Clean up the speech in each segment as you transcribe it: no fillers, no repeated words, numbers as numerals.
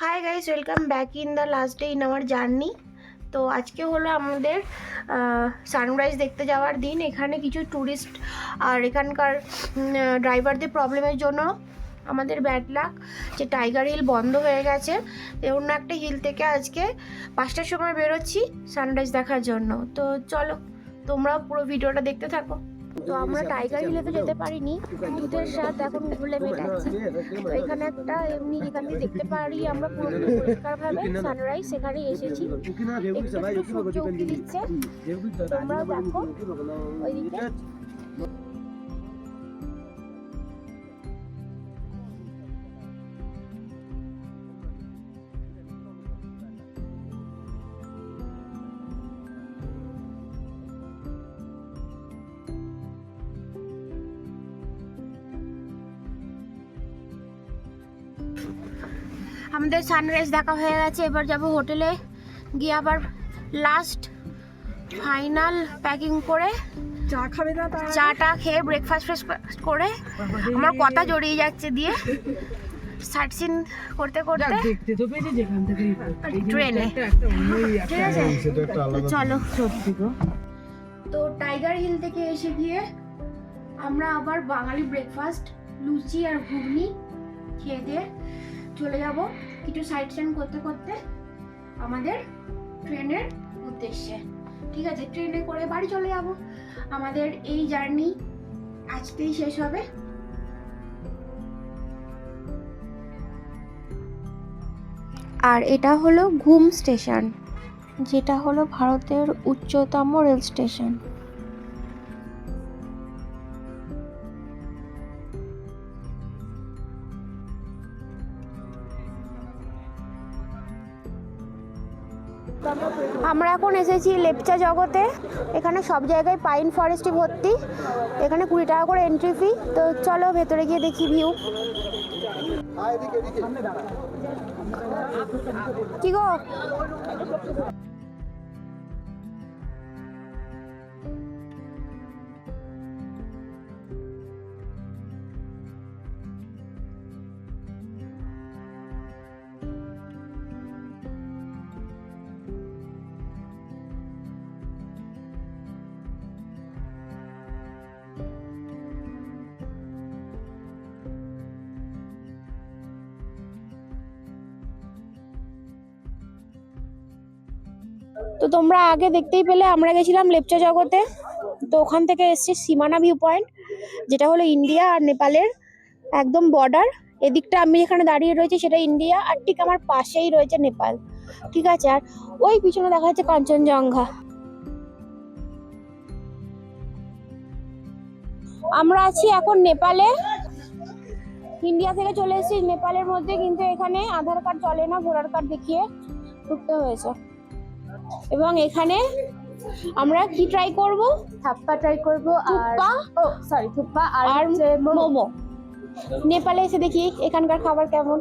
Hi guys, welcome back in the last day in our journey. তো আজকে হলো আমাদের সানরাইজ দেখতে যাওয়ার দিন। এখানে কিছু ট্যুরিস্ট আর এখানকার ড্রাইভারদের প্রবলেমের জন্য আমাদের ব্যাড লাক যে টাইগার হিল বন্ধ হয়ে গেছে। অন্য একটা হিল থেকে আজকে 5টার সময় বেরোচ্ছি সানরাইজ দেখার জন্য। তো চলো, তোমরাও পুরো ভিডিওটা দেখতে থাকো। তো আমরা টাইগার হিলে তো যেতে পারিনি, দুধের স্বাদ এখন ঘুরে মেটাচ্ছি। তো এখানে একটা এমনি এখান থেকে দেখতে পারি আমরা পুরো পরিষ্কারভাবে সানরাইজ। সেখানে এসেছি, একটু একটু সূর্য উঁকি দিচ্ছে, তোমরাও দেখো ওইদিকে। আমাদের সানরাইজ দেখা হয়ে গেছে, এবার যাব হোটেলে গিয়ে আবার লাস্ট ফাইনাল প্যাকিং করে চাটা খেয়ে ব্রেকফাস্ট করে আমার কথা জড়িয়ে যাচ্ছে দিয়ে সাইট সিন করতে করতে ট্রেনে। ঠিক আছে, চলো। তো টাইগার হিল থেকে এসে গিয়ে আমরা আবার বাঙালি ব্রেকফাস্ট লুচি আর ঘুগনি খেয়ে দিয়ে চলে যাব কিছু সাইট সিন করতে করতে আমাদের ট্রেনের উদ্দেশ্যে। ঠিক আছে, ট্রেনে করে বাড়ি চলে যাব। আমাদের এই জার্নি আজকেই শেষ হবে। আর এটা হলো ঘুম স্টেশন, যেটা হলো ভারতের উচ্চতম রেল স্টেশন। আমরা এখন এসেছি লেপচা জগতে। এখানে সব জায়গায় পাইন ফরেস্টই ভর্তি। এখানে 20 টাকা করে এন্ট্রি ফি। তো চলো ভেতরে গিয়ে দেখি ভিউ। কি গো, তো তোমরা আগে দেখতেই পেলে আমরা গেছিলাম লেপচা জগতে। তো ওখান থেকে এসছে সীমানা ভিউ পয়েন্ট, যেটা হলো ইন্ডিয়া আর নেপালের একদম বর্ডার। এদিকটা আমি যেখানে দাঁড়িয়ে রয়েছি সেটা ইন্ডিয়া, আর ঠিক আমার পাশেই রয়েছে নেপাল। ঠিক আছে, আর ওই পিছনে দেখা যাচ্ছে কাঞ্চনজঙ্ঘা। আমরা আছি এখন নেপালে। ইন্ডিয়া থেকে চলে এসেছি নেপালের মধ্যে, কিন্তু এখানে আধার কার্ড চলে না, ভোটার কার্ড দেখিয়ে ঢুকতে হয়েছে। এবং এখানে আমরা কি ট্রাই করব? থাপ্পা ট্রাই করব আর থুপ্পা আর মোমো। নেপালে এসে দেখি এখানকার খাবার কেমন।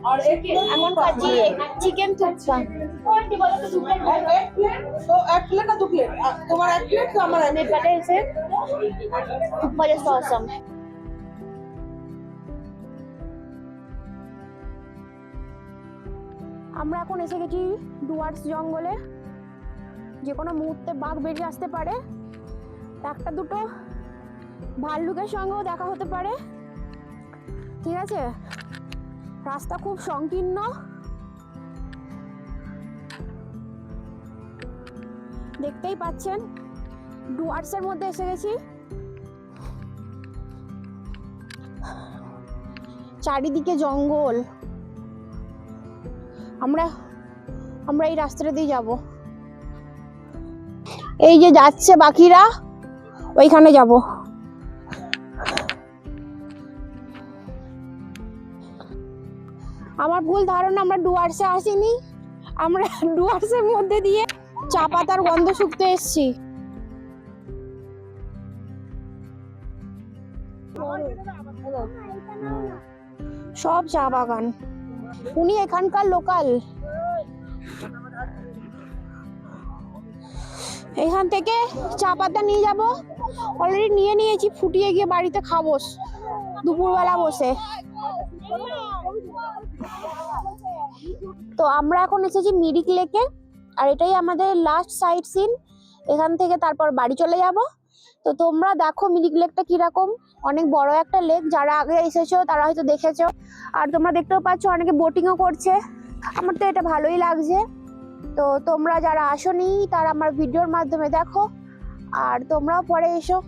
और एक এমন কাজি চিকেন থুপ্পা। तो एक प्लेट का 2 प्लेट तुम्हारा 1 प्लेट तो हमारा নেপালে এসে থুপ্পা জাস্ট অসাম। আমরা এখন এসে গেছি ডুয়ার্স জঙ্গলে। যে কোনো মুহূর্তে বাঘ বেরিয়ে আসতে পারে, একটা দুটো ভাল্লুকের সঙ্গেও দেখা হতে পারে। ঠিক আছে, রাস্তা খুব সংকীর্ণ। দেখতেই পাচ্ছেন ডুয়ার্সের মধ্যে এসে গেছি। চারিদিকে জঙ্গল। আমরা এই রাস্তাটা দিয়ে যাব। এই যে যাচ্ছে বাকিরা, ওইখানে যাব। আমার ভুল ধারণা, আমরা ডুয়ার্সে আসিনি, আমরা ডুয়ার্সের মধ্যে দিয়ে চা পাতার গন্ধ শুকতে এসছি। সব চা বাগান, উনি এখানকার লোকাল। এখান থেকে চা পাতা নিয়ে যাব, অলরেডি নিয়ে নিয়েছি, ফুটিয়ে গিয়ে বাড়িতে খাবো দুপুরবেলা বসে। তো আমরা এখন এসেছি মিরিক লেকে, আর এটাই আমাদের লাস্ট সাইট সিন। এখান থেকে তারপর বাড়ি চলে যাব। তো তোমরা দেখো মিরিক লেকটা কিরকম, অনেক বড় একটা লেক, যারা আগে এসেছো তারা হয়তো দেখেছো। আর তোমরা দেখতেও পাচ্ছ অনেকে বোটিংও করছে, আমার তো এটা ভালোই লাগছে। তো তোমরা যারা আসোনি তারা আমার ভিডিওর মাধ্যমে দেখো, আর তোমরাও পরে এসো।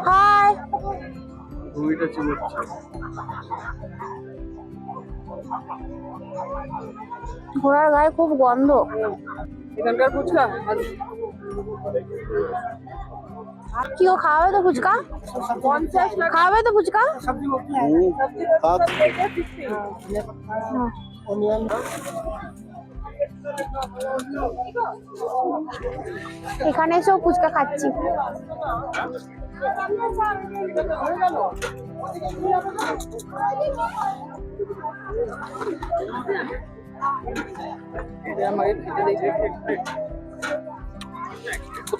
হাই, দুইটা চিবোচ্ছে। ঘোড়ার গায়ে খুব গন্ধ। এখানকার ফুচকা কি ও খাওয়াবে তো ফুচকা? 50 টাকা। খাওয়াবে তো ফুচকা? এখানে এসেও ফুচকা খাচ্ছি।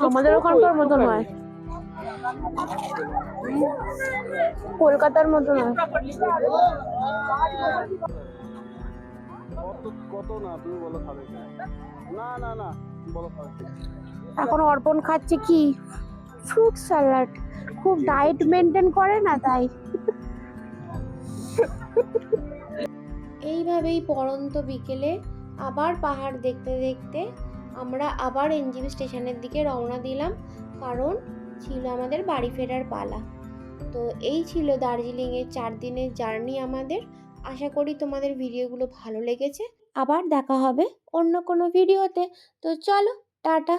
আমাদের ওখানকার মতো নয়, কলকাতার মতো নয়। কত না তুমি বলো খাবে? না না না বলো খাবে। এখন অর্পণ খাচ্ছে কি ফ্রুট স্যালাড, খুব ডায়েট মেনটেন করে না তাই। এইভাবেই পড়ন্ত বিকেলে আবার পাহাড় দেখতে দেখতে আমরা আবার এনজিবি স্টেশনের দিকে রওনা দিলাম, কারণ ছিল আমাদের বাড়ি ফেরার পালা। তো এই ছিল দার্জিলিংয়ের 4 দিনের জার্নি আমাদের। আশা করি তোমাদের ভিডিওগুলো ভালো লেগেছে। আবার দেখা হবে অন্য কোনো ভিডিওতে। তো চলো, টাটা।